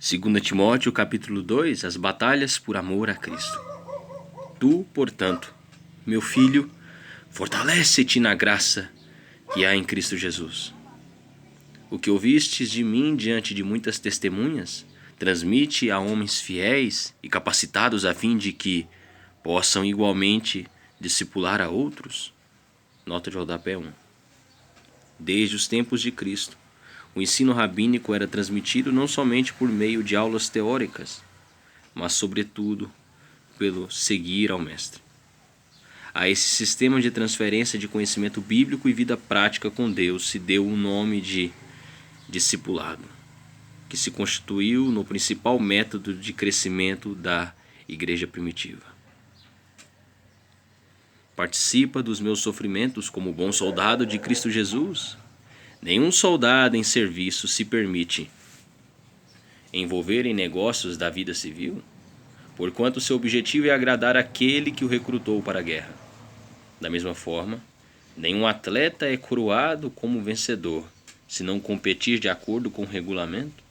2 Timóteo capítulo 2, as batalhas por amor a Cristo. Tu, portanto, meu filho, fortalece-te na graça que há em Cristo Jesus. O que ouvistes de mim diante de muitas testemunhas, transmite a homens fiéis e capacitados a fim de que possam igualmente discipular a outros. Nota de rodapé 1. Desde os tempos de Cristo, o ensino rabínico era transmitido não somente por meio de aulas teóricas, mas, sobretudo, pelo seguir ao Mestre. A esse sistema de transferência de conhecimento bíblico e vida prática com Deus se deu o nome de discipulado, que se constituiu no principal método de crescimento da igreja primitiva. Participa dos meus sofrimentos como bom soldado de Cristo Jesus. Nenhum soldado em serviço se permite envolver em negócios da vida civil, porquanto seu objetivo é agradar aquele que o recrutou para a guerra. Da mesma forma, nenhum atleta é coroado como vencedor, se não competir de acordo com o regulamento.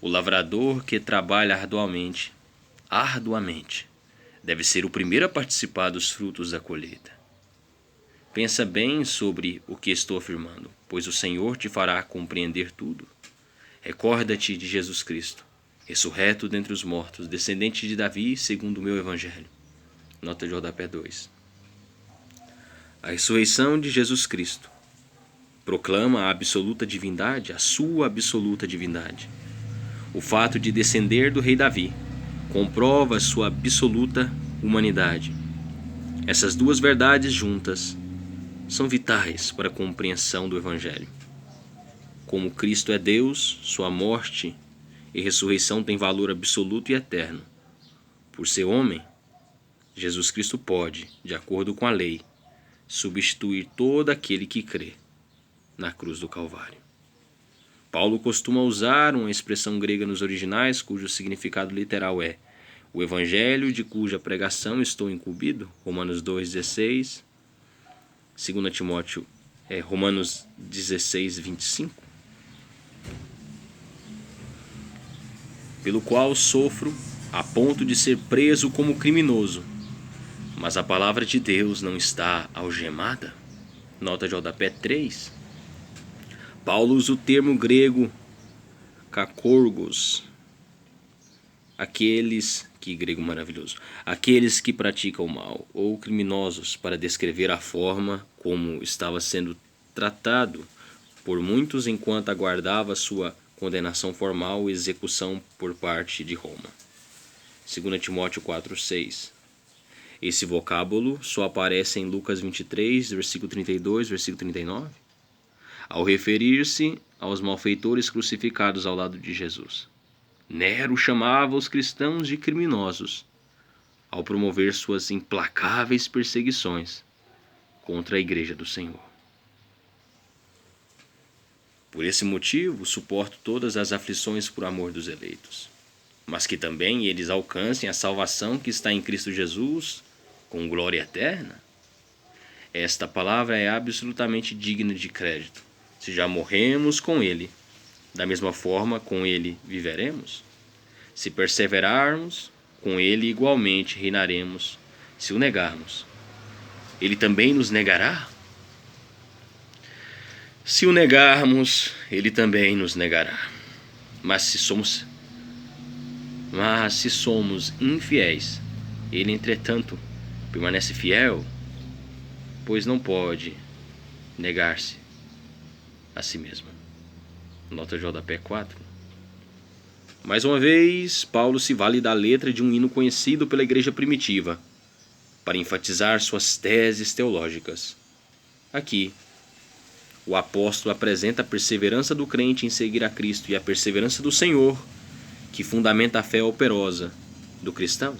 O lavrador que trabalha arduamente, deve ser o primeiro a participar dos frutos da colheita. Pensa bem sobre o que estou afirmando, pois o Senhor te fará compreender tudo. Recorda-te de Jesus Cristo, ressurreto dentre os mortos, descendente de Davi, segundo o meu evangelho. Nota de rodapé 2. A ressurreição de Jesus Cristo proclama a absoluta divindade, a sua absoluta divindade. O fato de descender do rei Davi comprova a sua absoluta humanidade. Essas duas verdades juntas são vitais para a compreensão do Evangelho. Como Cristo é Deus, sua morte e ressurreição têm valor absoluto e eterno. Por ser homem, Jesus Cristo pode, de acordo com a lei, substituir todo aquele que crê na cruz do Calvário. Paulo costuma usar uma expressão grega nos originais cujo significado literal é o evangelho de cuja pregação estou incumbido, Romanos 2,16, 2 Timóteo, Romanos 16, 25, pelo qual sofro a ponto de ser preso como criminoso, mas a palavra de Deus não está algemada. Nota de rodapé 3. Paulo usa o termo grego kakorgos, grego maravilhoso, aqueles que praticam o mal, ou criminosos, para descrever a forma como estava sendo tratado por muitos enquanto aguardava sua condenação formal e execução por parte de Roma. 2 Timóteo 4,6. Esse vocábulo só aparece em Lucas 23, versículo 32, versículo 39, ao referir-se aos malfeitores crucificados ao lado de Jesus. Nero chamava os cristãos de criminosos ao promover suas implacáveis perseguições contra a igreja do Senhor. Por esse motivo, suporto todas as aflições por amor dos eleitos, mas que também eles alcancem a salvação que está em Cristo Jesus com glória eterna. Esta palavra é absolutamente digna de crédito. Se já morremos com Ele, da mesma forma com Ele viveremos. Se perseverarmos, com Ele igualmente reinaremos. Se o negarmos, Ele também nos negará. Se o negarmos, Ele também nos negará. Mas se somos infiéis, Ele, entretanto, permanece fiel, pois não pode negar-se a si mesmo. Nota de rodapé 4. Mais uma vez, Paulo se vale da letra de um hino conhecido pela igreja primitiva para enfatizar suas teses teológicas. Aqui, o apóstolo apresenta a perseverança do crente em seguir a Cristo e a perseverança do Senhor, que fundamenta a fé operosa do cristão,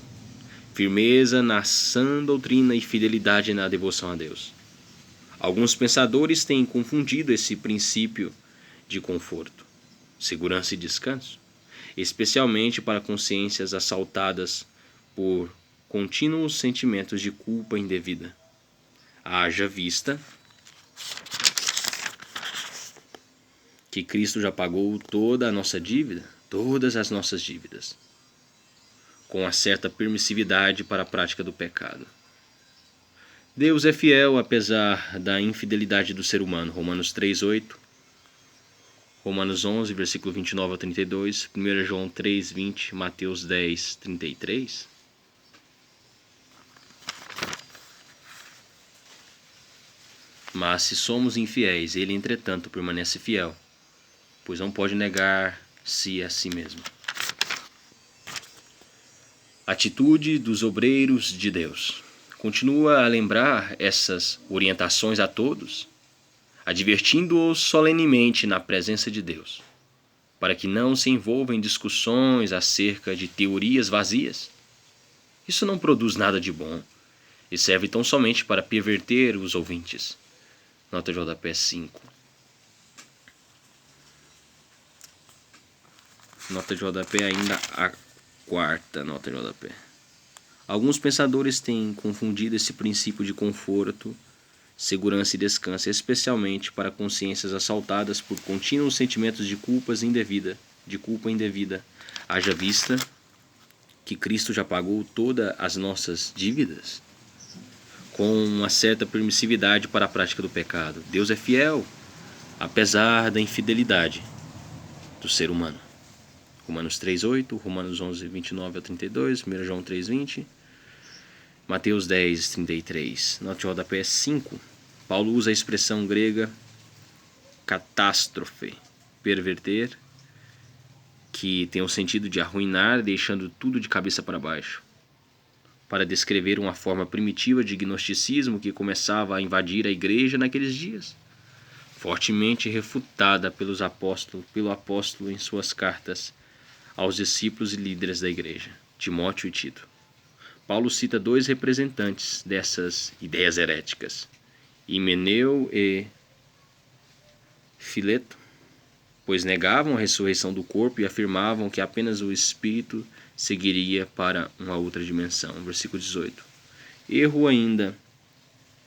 firmeza na sã doutrina e fidelidade na devoção a Deus. Alguns pensadores têm confundido esse princípio de conforto, segurança e descanso, especialmente para consciências assaltadas por contínuos sentimentos de culpa indevida. Haja vista que Cristo já pagou toda a nossa dívida, todas as nossas dívidas, com uma certa permissividade para a prática do pecado. Deus é fiel apesar da infidelidade do ser humano. Romanos 3:8, Romanos 11, versículo 29 a 32, 1 João 3:20, Mateus 10:33. Mas se somos infiéis, ele, entretanto, permanece fiel, pois não pode negar-se a si mesmo. Atitude dos obreiros de Deus. Continua a lembrar essas orientações a todos, advertindo-os solenemente na presença de Deus, para que não se envolvam em discussões acerca de teorias vazias. Isso não produz nada de bom e serve tão somente para perverter os ouvintes. Nota de rodapé 5. Nota de rodapé ainda a quarta nota de rodapé. Alguns pensadores têm confundido esse princípio de conforto, segurança e descanso, especialmente para consciências assaltadas por contínuos sentimentos de culpa indevida, haja vista que Cristo já pagou todas as nossas dívidas, com uma certa permissividade para a prática do pecado. Deus é fiel, apesar da infidelidade do ser humano. Romanos 3:8, Romanos 11, 29 a 32, 1 João 3:20, Mateus 10:33. Nota de rodapé 5. Paulo usa a expressão grega catástrofe, perverter, que tem o sentido de arruinar, deixando tudo de cabeça para baixo, para descrever uma forma primitiva de gnosticismo que começava a invadir a igreja naqueles dias, fortemente refutada pelo apóstolo em suas cartas aos discípulos e líderes da igreja, Timóteo e Tito. Paulo cita dois representantes dessas ideias heréticas, Himeneu e Fileto, pois negavam a ressurreição do corpo e afirmavam que apenas o espírito seguiria para uma outra dimensão. Versículo 18. Erro ainda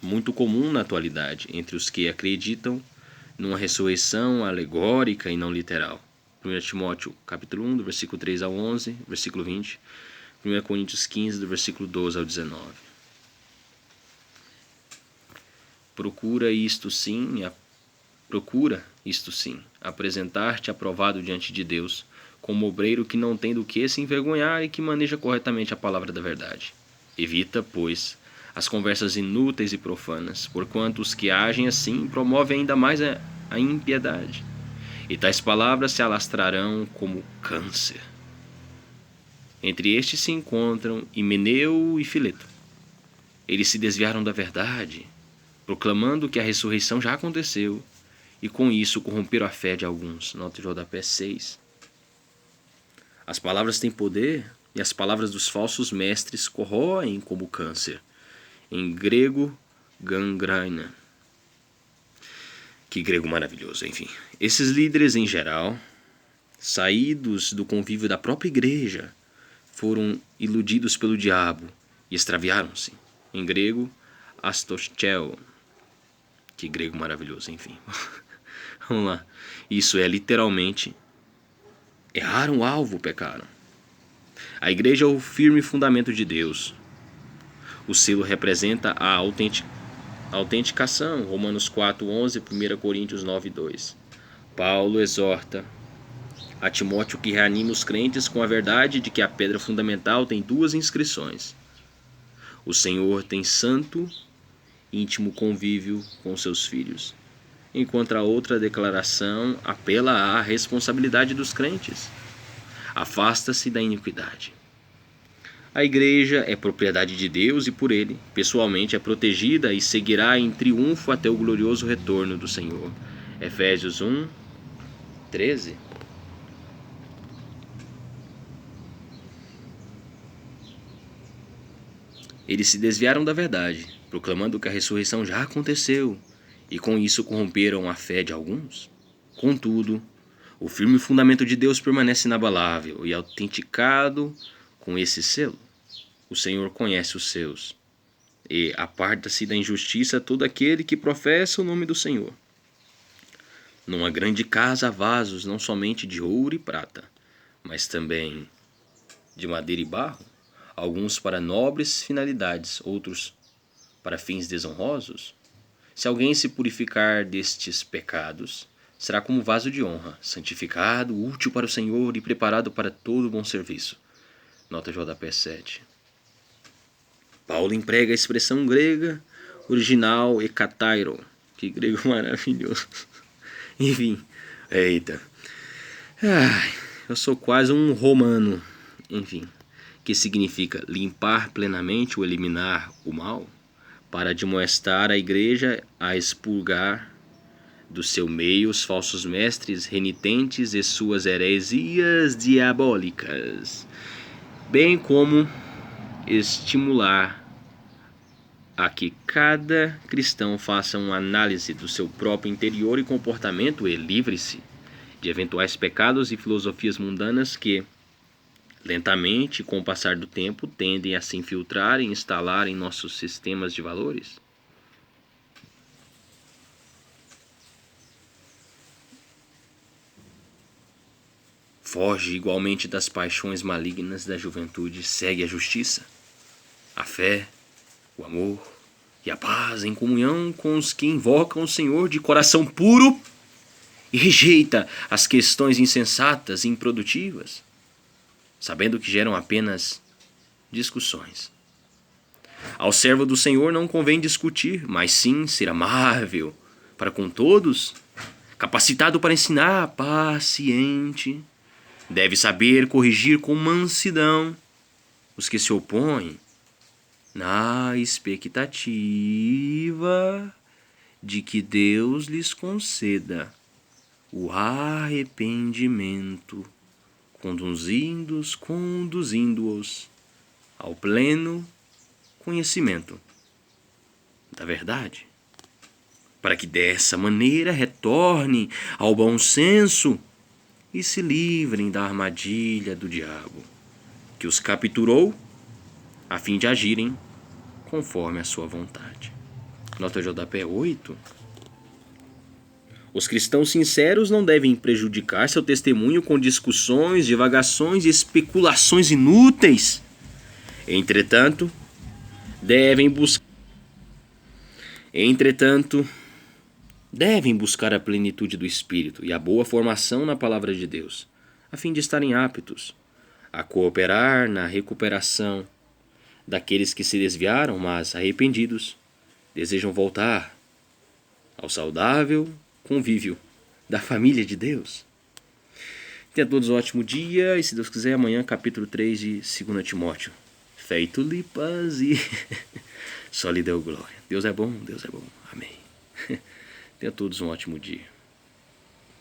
muito comum na atualidade entre os que acreditam numa ressurreição alegórica e não literal. 1 Timóteo capítulo 1, do versículo 3 ao 11, versículo 20. 1 Coríntios 15, do versículo 12 ao 19. Procura isto sim, apresentar-te aprovado diante de Deus, como obreiro que não tem do que se envergonhar e que maneja corretamente a palavra da verdade. Evita, pois, as conversas inúteis e profanas, porquanto os que agem assim promovem ainda mais a impiedade, e tais palavras se alastrarão como câncer. Entre estes se encontram Himeneu e Fileto. Eles se desviaram da verdade, proclamando que a ressurreição já aconteceu, e com isso corromperam a fé de alguns. Nota de rodapé 6. As palavras têm poder, e as palavras dos falsos mestres corroem como câncer. Em grego, gangrena. Que grego maravilhoso, enfim. Esses líderes, em geral, saídos do convívio da própria igreja, foram iludidos pelo diabo e extraviaram-se. Em grego, astochel. Que grego maravilhoso, enfim. Vamos lá. Isso é literalmente: erraram o alvo, pecaram. A igreja é o firme fundamento de Deus. O selo representa a autenticação. Romanos 4:11, 1 Coríntios 9:2. Paulo exorta a Timóteo que reanime os crentes com a verdade de que a pedra fundamental tem duas inscrições. O Senhor tem santo, íntimo convívio com seus filhos, enquanto a outra declaração apela à responsabilidade dos crentes. Afasta-se da iniquidade. A igreja é propriedade de Deus e por ele, pessoalmente, é protegida e seguirá em triunfo até o glorioso retorno do Senhor. Efésios 1:13. Eles se desviaram da verdade, proclamando que a ressurreição já aconteceu, e com isso corromperam a fé de alguns. Contudo, o firme fundamento de Deus permanece inabalável e autenticado com esse selo. O Senhor conhece os seus, e aparta-se da injustiça todo aquele que professa o nome do Senhor. Numa grande casa há vasos não somente de ouro e prata, mas também de madeira e barro, alguns para nobres finalidades, outros para fins desonrosos. Se alguém se purificar destes pecados, será como vaso de honra, santificado, útil para o Senhor e preparado para todo bom serviço. Nota J.P. 7. Paulo emprega a expressão grega original ekatairo. Que grego maravilhoso. Enfim, eita. Eu sou quase um romano. Enfim, que significa limpar plenamente ou eliminar o mal, para admoestar a igreja a expurgar do seu meio os falsos mestres renitentes e suas heresias diabólicas, bem como estimular a que cada cristão faça uma análise do seu próprio interior e comportamento e livre-se de eventuais pecados e filosofias mundanas que, lentamente, com o passar do tempo, tendem a se infiltrar e instalar em nossos sistemas de valores. Foge igualmente das paixões malignas da juventude, segue a justiça, a fé, o amor e a paz em comunhão com os que invocam o Senhor de coração puro e rejeita as questões insensatas e improdutivas, sabendo que geram apenas discussões. Ao servo do Senhor não convém discutir, mas sim ser amável para com todos, capacitado para ensinar, paciente. Deve saber corrigir com mansidão os que se opõem, na expectativa de que Deus lhes conceda o arrependimento, conduzindo-os ao pleno conhecimento da verdade, para que dessa maneira retornem ao bom senso e se livrem da armadilha do diabo, que os capturou a fim de agirem conforme a sua vontade. Nota J.P. 8. Os cristãos sinceros não devem prejudicar seu testemunho com discussões, divagações e especulações inúteis. Entretanto, devem buscar a plenitude do Espírito e a boa formação na palavra de Deus, a fim de estarem aptos a cooperar na recuperação daqueles que se desviaram, mas arrependidos, desejam voltar ao saudável convívio da família de Deus. Tenha todos um ótimo dia e, se Deus quiser, amanhã capítulo 3 de 2 Timóteo. Feito-lhe paz e só lhe deu glória. Deus é bom, Deus é bom. Amém. Tenha todos um ótimo dia.